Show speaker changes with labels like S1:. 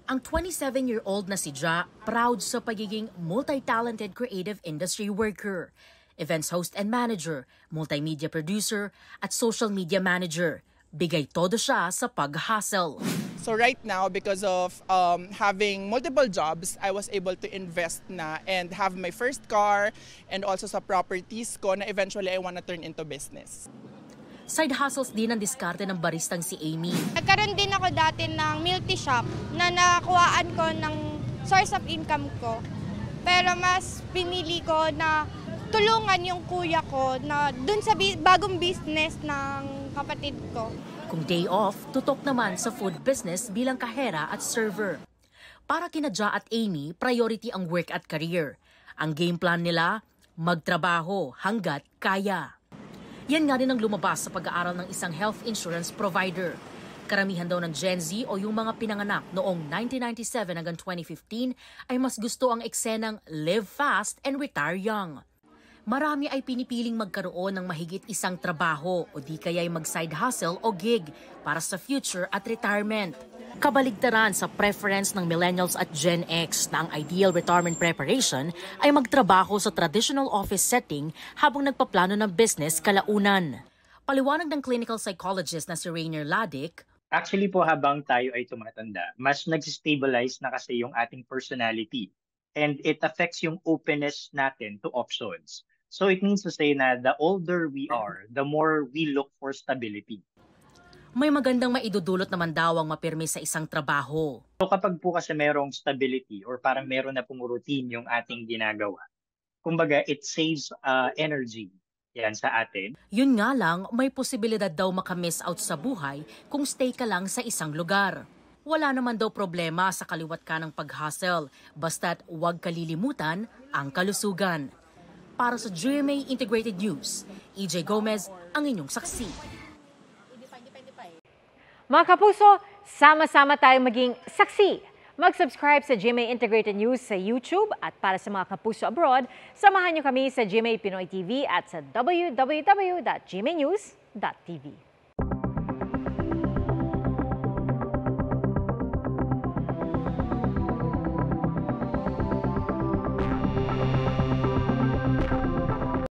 S1: Ang 27-year-old na si Ja, proud sa pagiging multi-talented creative industry worker, events host and manager, multimedia producer, at social media manager. Bigay todo siya sa pag-hustle.
S2: So right now, because of having multiple jobs, I was able to invest na and have my first car and also sa properties ko na eventually I want to turn into business.
S1: Side hustles din ang diskarte ng baristang si Amy.
S3: Nagkaroon din ako dati ng milk tea shop na nakakuhaan ko ng source of income ko. Pero mas pinili ko na tulungan yung kuya ko na dun sa bagong business ng kapatid ko.
S1: Kung day off, tutok naman sa food business bilang kahera at server. Para kina Ja at Amy, priority ang work at career. Ang game plan nila, magtrabaho hanggat kaya. Yan nga rin ang lumabas sa pag-aaral ng isang health insurance provider. Karamihan daw ng Gen Z o yung mga pinanganak noong 1997 hanggang 2015 ay mas gusto ang eksenang live fast and retire young. Marami ay pinipiling magkaroon ng mahigit isang trabaho o di kaya'y mag-side hustle o gig para sa future at retirement. Kabaligtaran sa preference ng millennials at Gen X na ang ideal retirement preparation ay magtrabaho sa traditional office setting habang nagpaplano ng business kalaunan. Paliwanag ng clinical psychologist na si Rainier Ladic,
S4: actually po habang tayo ay tumatanda, mas nag-stabilize na kasi yung ating personality and it affects yung openness natin to options. So it means to say na the older we are, the more we look for stability.
S1: May magandang maidudulot naman daw ang mapirmi sa isang trabaho.
S4: So kapag po kasi merong stability or parang meron na pong routine yung ating ginagawa, kumbaga it saves energy yan sa atin.
S1: Yun nga lang, may posibilidad daw makamiss out sa buhay kung stay ka lang sa isang lugar. Wala naman daw problema sa kaliwat ka ng pag-hustle, basta't huwag kalilimutan ang kalusugan. Para sa GMA Integrated News, EJ Gomez ang inyong saksi.
S5: Mga kapuso, sama-sama tayong maging saksi. Mag-subscribe sa GMA Integrated News sa YouTube at para sa mga kapuso abroad, samahan niyo kami sa GMA Pinoy TV at sa www.gmanews.tv.